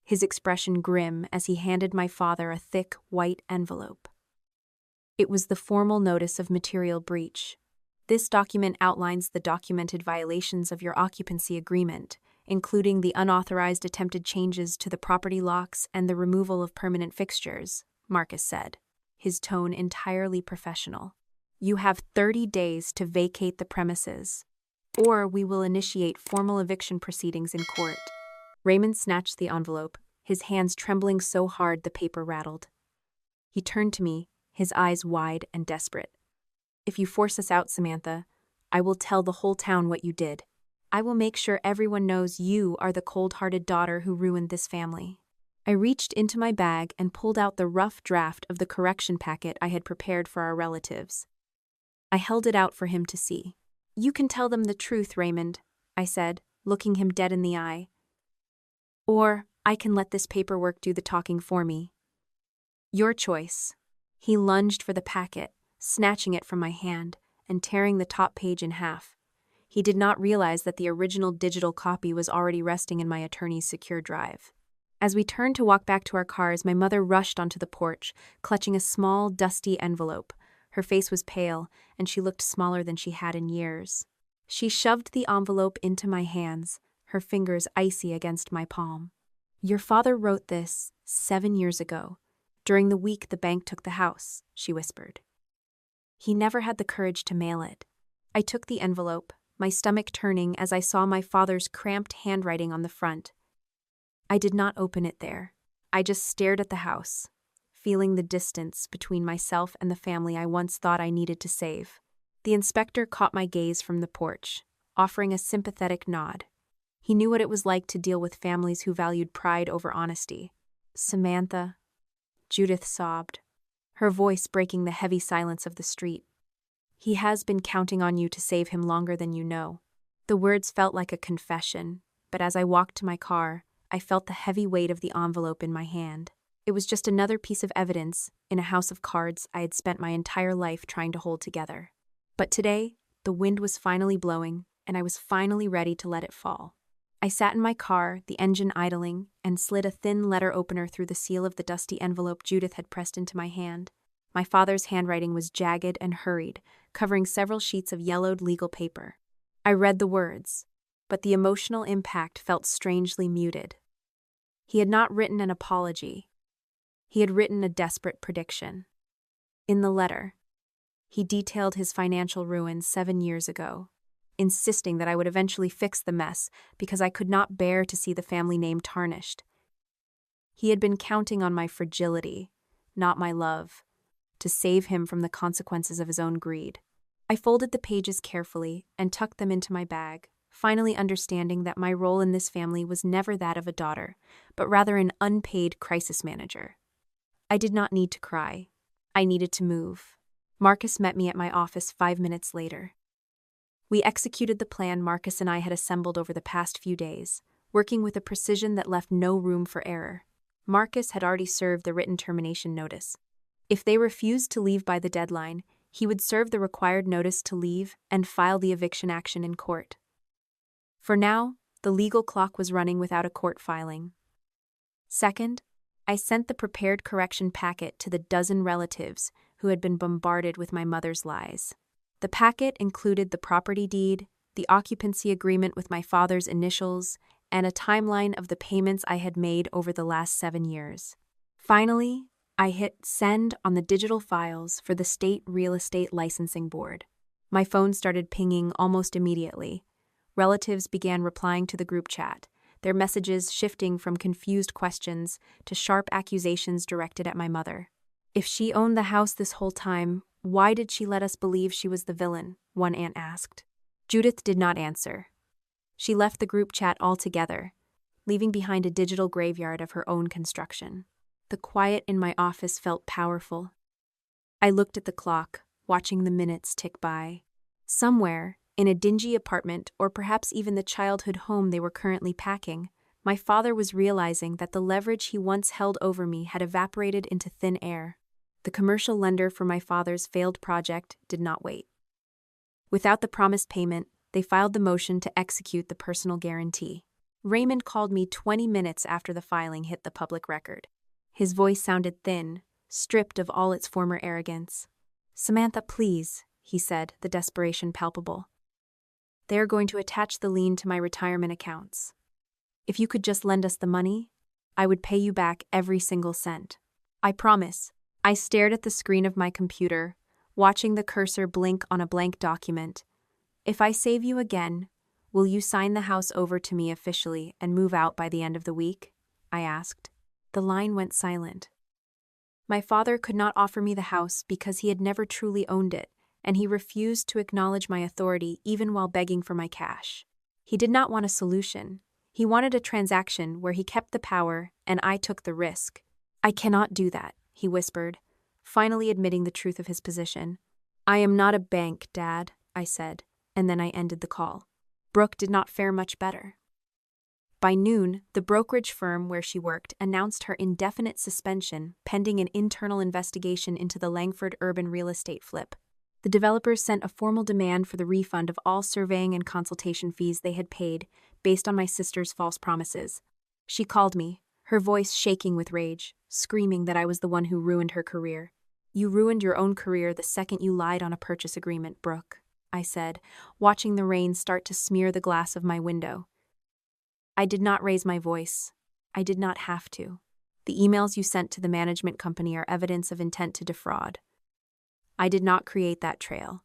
[SPEAKER 1] his expression grim as he handed my father a thick, white envelope. It was the formal notice of material breach. "This document outlines the documented violations of your occupancy agreement, including the unauthorized attempted changes to the property locks and the removal of permanent fixtures, Marcus said, his tone entirely professional. You have 30 days to vacate the premises, or we will initiate formal eviction proceedings in court. Raymond snatched the envelope, his hands trembling so hard the paper rattled. He turned to me, his eyes wide and desperate. If you force us out, Samantha, I will tell the whole town what you did. I will make sure everyone knows you are the cold-hearted daughter who ruined this family. I reached into my bag and pulled out the rough draft of the correction packet I had prepared for our relatives. I held it out for him to see. You can tell them the truth, Raymond, I said, looking him dead in the eye. Or I can let this paperwork do the talking for me. Your choice. He lunged for the packet, snatching it from my hand and tearing the top page in half. He did not realize that the original digital copy was already resting in my attorney's secure drive. As we turned to walk back to our cars, my mother rushed onto the porch, clutching a small, dusty envelope. Her face was pale, and she looked smaller than she had in years. She shoved the envelope into my hands, her fingers icy against my palm. Your father wrote this 7 years ago, during the week the bank took the house, she whispered. He never had the courage to mail it. I took the envelope, my stomach turning as I saw my father's cramped handwriting on the front. I did not open it there. I just stared at the house, feeling the distance between myself and the family I once thought I needed to save. The inspector caught my gaze from the porch, offering a sympathetic nod. He knew what it was like to deal with families who valued pride over honesty. Samantha, Judith sobbed, her voice breaking the heavy silence of the street. He has been counting on you to save him longer than you know. The words felt like a confession, but as I walked to my car, I felt the heavy weight of the envelope in my hand. It was just another piece of evidence in a house of cards I had spent my entire life trying to hold together. But today, the wind was finally blowing, and I was finally ready to let it fall. I sat in my car, the engine idling, and slid a thin letter opener through the seal of the dusty envelope Judith had pressed into my hand. My father's handwriting was jagged and hurried, covering several sheets of yellowed legal paper. I read the words, but the emotional impact felt strangely muted. He had not written an apology. He had written a desperate prediction. In the letter, he detailed his financial ruin 7 years ago, insisting that I would eventually fix the mess because I could not bear to see the family name tarnished. He had been counting on my fragility, not my love, to save him from the consequences of his own greed. I folded the pages carefully and tucked them into my bag, finally understanding that my role in this family was never that of a daughter, but rather an unpaid crisis manager. I did not need to cry. I needed to move. Marcus met me at my office 5 minutes later. We executed the plan Marcus and I had assembled over the past few days, working with a precision that left no room for error. Marcus had already served the written termination notice. If they refused to leave by the deadline, he would serve the required notice to leave and file the eviction action in court. For now, the legal clock was running without a court filing. Second, I sent the prepared correction packet to the dozen relatives who had been bombarded with my mother's lies. The packet included the property deed, the occupancy agreement with my father's initials, and a timeline of the payments I had made over the last 7 years. Finally, I hit send on the digital files for the State Real Estate Licensing Board. My phone started pinging almost immediately. Relatives began replying to the group chat, their messages shifting from confused questions to sharp accusations directed at my mother. If she owned the house this whole time, why did she let us believe she was the villain? One aunt asked. Judith did not answer. She left the group chat altogether, leaving behind a digital graveyard of her own construction. The quiet in my office felt powerful. I looked at the clock, watching the minutes tick by. Somewhere, in a dingy apartment or perhaps even the childhood home they were currently packing, my father was realizing that the leverage he once held over me had evaporated into thin air. The commercial lender for my father's failed project did not wait. Without the promised payment, they filed the motion to execute the personal guarantee. Raymond called me 20 minutes after the filing hit the public record. His voice sounded thin, stripped of all its former arrogance. "Samantha, please," he said, the desperation palpable. "They are going to attach the lien to my retirement accounts. If you could just lend us the money, I would pay you back every single cent. I promise. I stared at the screen of my computer, watching the cursor blink on a blank document. If I save you again, will you sign the house over to me officially and move out by the end of the week? I asked. The line went silent. My father could not offer me the house because he had never truly owned it, and he refused to acknowledge my authority even while begging for my cash. He did not want a solution. He wanted a transaction where he kept the power and I took the risk. I cannot do that, he whispered, finally admitting the truth of his position. I am not a bank, Dad, I said, and then I ended the call. Brooke did not fare much better. By noon, the brokerage firm where she worked announced her indefinite suspension pending an internal investigation into the Langford urban real estate flip. The developers sent a formal demand for the refund of all surveying and consultation fees they had paid based on my sister's false promises. She called me, her voice shaking with rage, screaming that I was the one who ruined her career. You ruined your own career the second you lied on a purchase agreement, Brooke, I said, watching the rain start to smear the glass of my window. I did not raise my voice. I did not have to. The emails you sent to the management company are evidence of intent to defraud. I did not create that trail.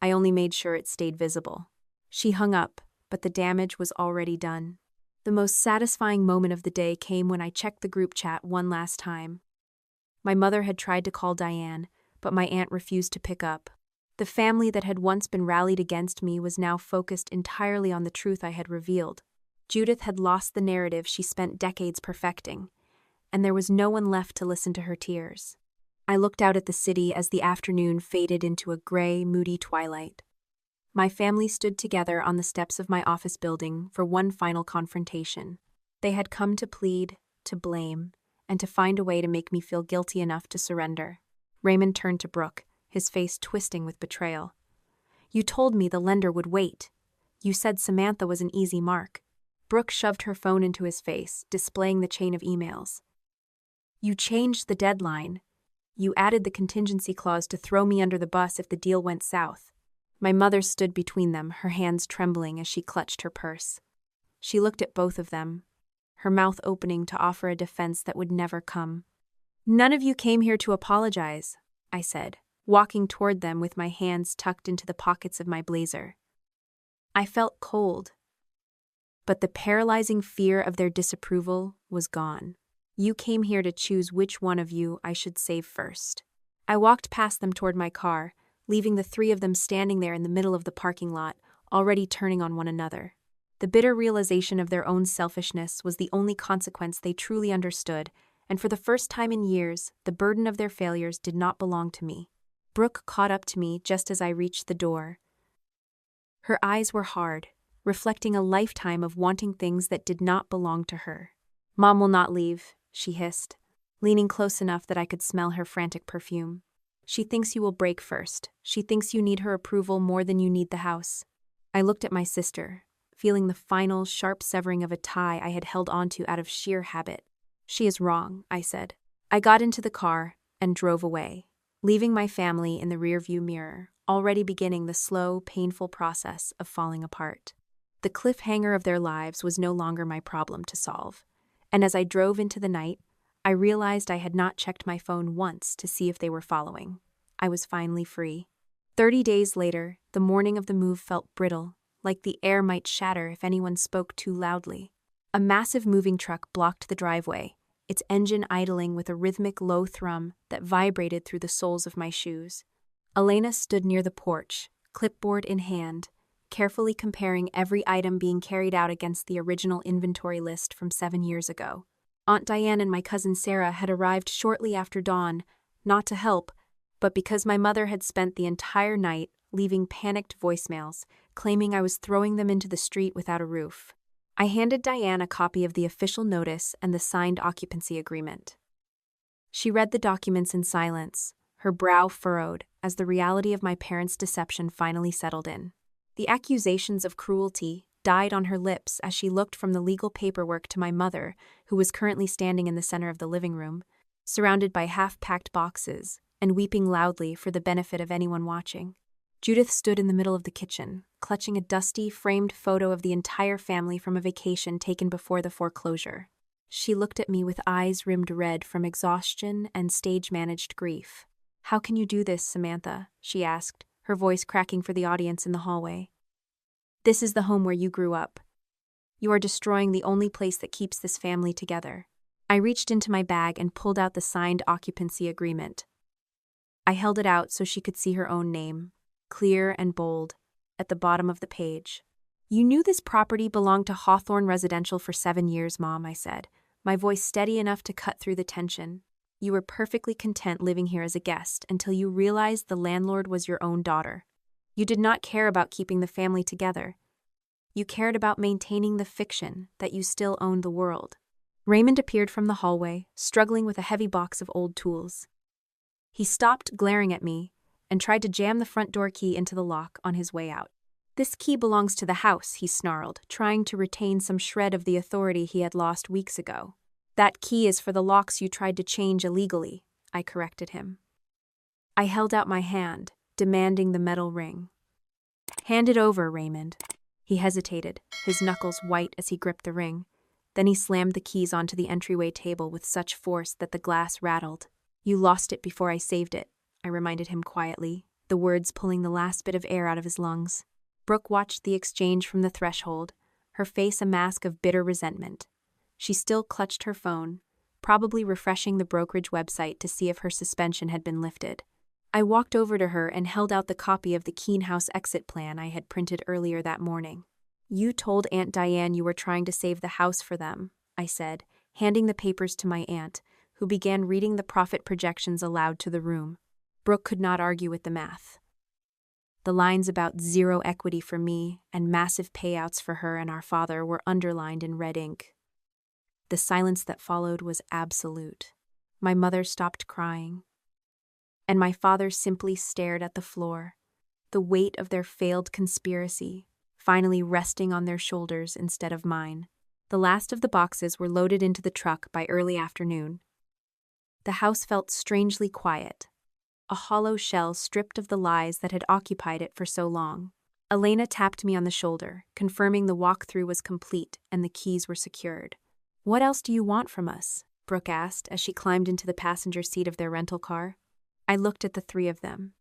[SPEAKER 1] I only made sure it stayed visible. She hung up, but the damage was already done. The most satisfying moment of the day came when I checked the group chat one last time. My mother had tried to call Diane, but my aunt refused to pick up. The family that had once been rallied against me was now focused entirely on the truth I had revealed. Judith had lost the narrative she spent decades perfecting, and there was no one left to listen to her tears. I looked out at the city as the afternoon faded into a gray, moody twilight. My family stood together on the steps of my office building for one final confrontation. They had come to plead, to blame, and to find a way to make me feel guilty enough to surrender. Raymond turned to Brooke, his face twisting with betrayal. You told me the lender would wait. You said Samantha was an easy mark. Brooke shoved her phone into his face, displaying the chain of emails. You changed the deadline. You added the contingency clause to throw me under the bus if the deal went south. My mother stood between them, her hands trembling as she clutched her purse. She looked at both of them, her mouth opening to offer a defense that would never come. None of you came here to apologize, I said, walking toward them with my hands tucked into the pockets of my blazer. I felt cold, but the paralyzing fear of their disapproval was gone. You came here to choose which one of you I should save first. I walked past them toward my car, leaving the three of them standing there in the middle of the parking lot, already turning on one another. The bitter realization of their own selfishness was the only consequence they truly understood, and for the first time in years, the burden of their failures did not belong to me. Brooke caught up to me just as I reached the door. Her eyes were hard, reflecting a lifetime of wanting things that did not belong to her. Mom will not leave, she hissed, leaning close enough that I could smell her frantic perfume. She thinks you will break first. She thinks you need her approval more than you need the house. I looked at my sister, feeling the final, sharp severing of a tie I had held onto out of sheer habit. She is wrong, I said. I got into the car and drove away, leaving my family in the rearview mirror, already beginning the slow, painful process of falling apart. The cliffhanger of their lives was no longer my problem to solve, and as I drove into the night, I realized I had not checked my phone once to see if they were following. I was finally free. 30 days later, the morning of the move felt brittle, like the air might shatter if anyone spoke too loudly. A massive moving truck blocked the driveway, its engine idling with a rhythmic low thrum that vibrated through the soles of my shoes. Elena stood near the porch, clipboard in hand, carefully comparing every item being carried out against the original inventory list from 7 years ago. Aunt Diane and my cousin Sarah had arrived shortly after dawn, not to help, but because my mother had spent the entire night leaving panicked voicemails, claiming I was throwing them into the street without a roof. I handed Diane a copy of the official notice and the signed occupancy agreement. She read the documents in silence, her brow furrowed as the reality of my parents' deception finally settled in. The accusations of cruelty died on her lips as she looked from the legal paperwork to my mother, who was currently standing in the center of the living room, surrounded by half-packed boxes, and weeping loudly for the benefit of anyone watching. Judith stood in the middle of the kitchen, clutching a dusty, framed photo of the entire family from a vacation taken before the foreclosure. She looked at me with eyes rimmed red from exhaustion and stage-managed grief. "How can you do this, Samantha?" she asked, her voice cracking for the audience in the hallway. "This is the home where you grew up. You are destroying the only place that keeps this family together." I reached into my bag and pulled out the signed occupancy agreement. I held it out so she could see her own name, clear and bold, at the bottom of the page. "You knew this property belonged to Hawthorne Residential for 7 years, Mom," I said, my voice steady enough to cut through the tension. "You were perfectly content living here as a guest until you realized the landlord was your own daughter. You did not care about keeping the family together. You cared about maintaining the fiction that you still owned the world." Raymond appeared from the hallway, struggling with a heavy box of old tools. He stopped glaring at me and tried to jam the front door key into the lock on his way out. "This key belongs to the house," he snarled, trying to retain some shred of the authority he had lost weeks ago. "That key is for the locks you tried to change illegally," I corrected him. I held out my hand, demanding the metal ring. "Hand it over, Raymond." He hesitated, his knuckles white as he gripped the ring. Then he slammed the keys onto the entryway table with such force that the glass rattled. "You lost it before I saved it," I reminded him quietly, the words pulling the last bit of air out of his lungs. Brooke watched the exchange from the threshold, her face a mask of bitter resentment. She still clutched her phone, probably refreshing the brokerage website to see if her suspension had been lifted. I walked over to her and held out the copy of the Keene House exit plan I had printed earlier that morning. "You told Aunt Diane you were trying to save the house for them," I said, handing the papers to my aunt, who began reading the profit projections aloud to the room. Brooke could not argue with the math. The lines about zero equity for me and massive payouts for her and our father were underlined in red ink. The silence that followed was absolute. My mother stopped crying, and my father simply stared at the floor, the weight of their failed conspiracy finally resting on their shoulders instead of mine. The last of the boxes were loaded into the truck by early afternoon. The house felt strangely quiet, a hollow shell stripped of the lies that had occupied it for so long. Elena tapped me on the shoulder, confirming the walkthrough was complete and the keys were secured. "What else do you want from us?" Brooke asked as she climbed into the passenger seat of their rental car. I looked at the three of them.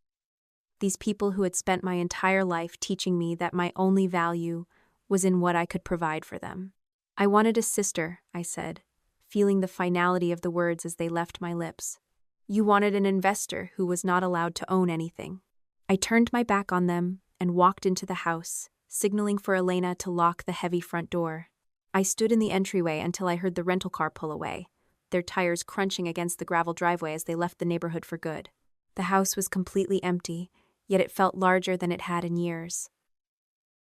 [SPEAKER 1] These people who had spent my entire life teaching me that my only value was in what I could provide for them. "I wanted a sister," I said, feeling the finality of the words as they left my lips. "You wanted an investor who was not allowed to own anything." I turned my back on them and walked into the house, signaling for Elena to lock the heavy front door. I stood in the entryway until I heard the rental car pull away, their tires crunching against the gravel driveway as they left the neighborhood for good. The house was completely empty, yet it felt larger than it had in years.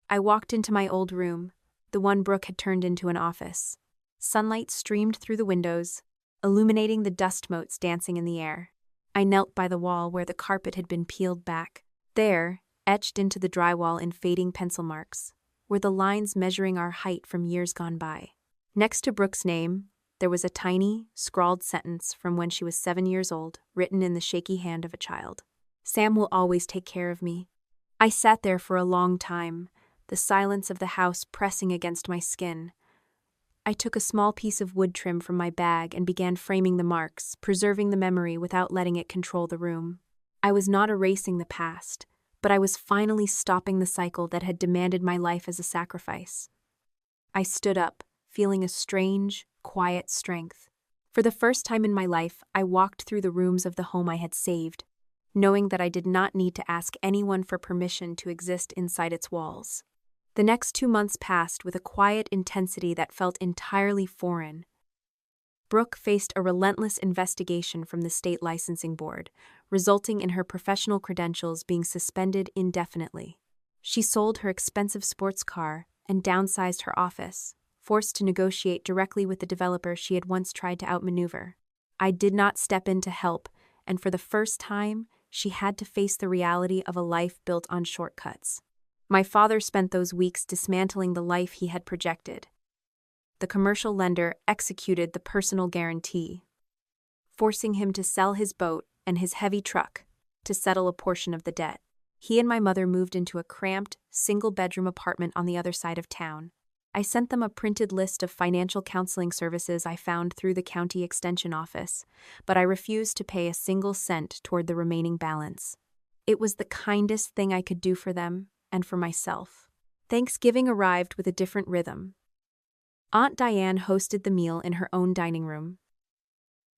[SPEAKER 1] I walked into my old room, the one Brooke had turned into an office. Sunlight streamed through the windows, illuminating the dust motes dancing in the air. I knelt by the wall where the carpet had been peeled back. There, etched into the drywall in fading pencil marks, were the lines measuring our height from years gone by. Next to Brooke's name, there was a tiny, scrawled sentence from when she was 7 years old, written in the shaky hand of a child. "Sam will always take care of me." I sat there for a long time, the silence of the house pressing against my skin. I took a small piece of wood trim from my bag and began framing the marks, preserving the memory without letting it control the room. I was not erasing the past, but I was finally stopping the cycle that had demanded my life as a sacrifice. I stood up, feeling a strange, quiet strength. For the first time in my life, I walked through the rooms of the home I had saved, knowing that I did not need to ask anyone for permission to exist inside its walls. The next 2 months passed with a quiet intensity that felt entirely foreign. Brooke faced a relentless investigation from the state licensing board, resulting in her professional credentials being suspended indefinitely. She sold her expensive sports car and downsized her office, forced to negotiate directly with the developer she had once tried to outmaneuver. I did not step in to help, and for the first time, she had to face the reality of a life built on shortcuts. My father spent those weeks dismantling the life he had projected. The commercial lender executed the personal guarantee, forcing him to sell his boat and his heavy truck to settle a portion of the debt. He and my mother moved into a cramped, single-bedroom apartment on the other side of town. I sent them a printed list of financial counseling services I found through the county extension office, but I refused to pay a single cent toward the remaining balance. It was the kindest thing I could do for them and for myself. Thanksgiving arrived with a different rhythm. Aunt Diane hosted the meal in her own dining room.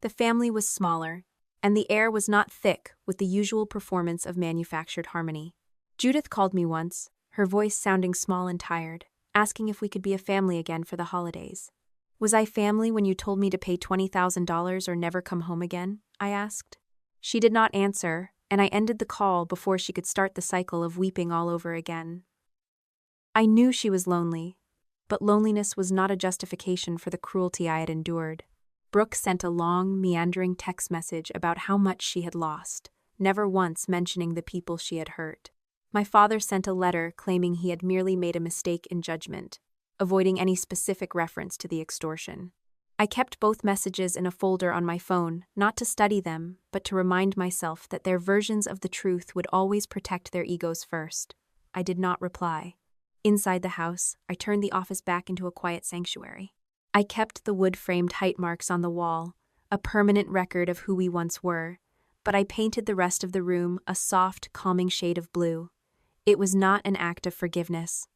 [SPEAKER 1] The family was smaller, and the air was not thick with the usual performance of manufactured harmony. Judith called me once, her voice sounding small and tired, asking if we could be a family again for the holidays. Was I family when you told me to pay $20,000 or never come home again? I asked. She did not answer, and I ended the call before she could start the cycle of weeping all over again. I knew she was lonely, but loneliness was not a justification for the cruelty I had endured. Brooke sent a long, meandering text message about how much she had lost, never once mentioning the people she had hurt. My father sent a letter claiming he had merely made a mistake in judgment, avoiding any specific reference to the extortion. I kept both messages in a folder on my phone, not to study them, but to remind myself that their versions of the truth would always protect their egos first. I did not reply. Inside the house, I turned the office back into a quiet sanctuary. I kept the wood-framed height marks on the wall, a permanent record of who we once were, but I painted the rest of the room a soft, calming shade of blue. It was not an act of forgiveness.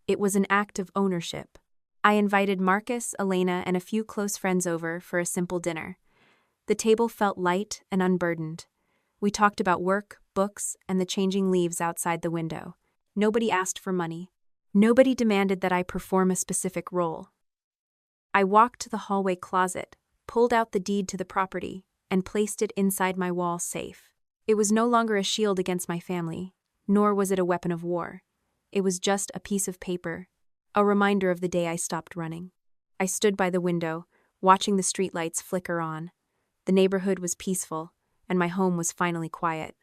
[SPEAKER 1] It was an act of ownership. I invited Marcus, Elena, and a few close friends over for a simple dinner. The table felt light and unburdened. We talked about work, books, and the changing leaves outside the window. Nobody asked for money. Nobody demanded that I perform a specific role. I walked to the hallway closet, pulled out the deed to the property, and placed it inside my wall safe. It was no longer a shield against my family, nor was it a weapon of war. It was just a piece of paper, a reminder of the day I stopped running. I stood by the window, watching the streetlights flicker on. The neighborhood was peaceful, and my home was finally quiet.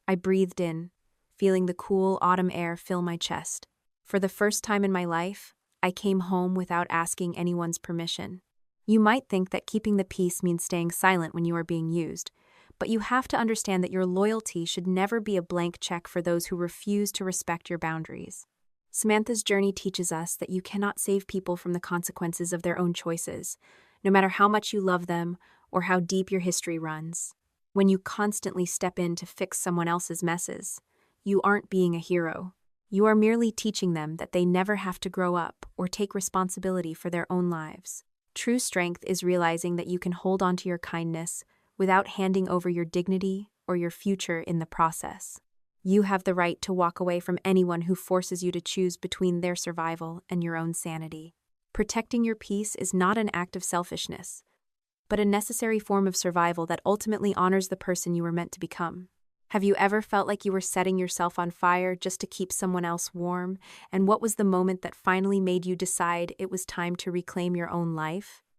[SPEAKER 1] I breathed in, feeling the cool autumn air fill my chest. For the first time in my life, I came home without asking anyone's permission. You might think that keeping the peace means staying silent when you are being used, but you have to understand that your loyalty should never be a blank check for those who refuse to respect your boundaries. Samantha's journey teaches us that you cannot save people from the consequences of their own choices, no matter how much you love them or how deep your history runs. When you constantly step in to fix someone else's messes, you aren't being a hero. You are merely teaching them that they never have to grow up or take responsibility for their own lives. True strength is realizing that you can hold on to your kindness without handing over your dignity or your future in the process. You have the right to walk away from anyone who forces you to choose between their survival and your own sanity. Protecting your peace is not an act of selfishness, but a necessary form of survival that ultimately honors the person you were meant to become. Have you ever felt like you were setting yourself on fire just to keep someone else warm? And what was the moment that finally made you decide it was time to reclaim your own life?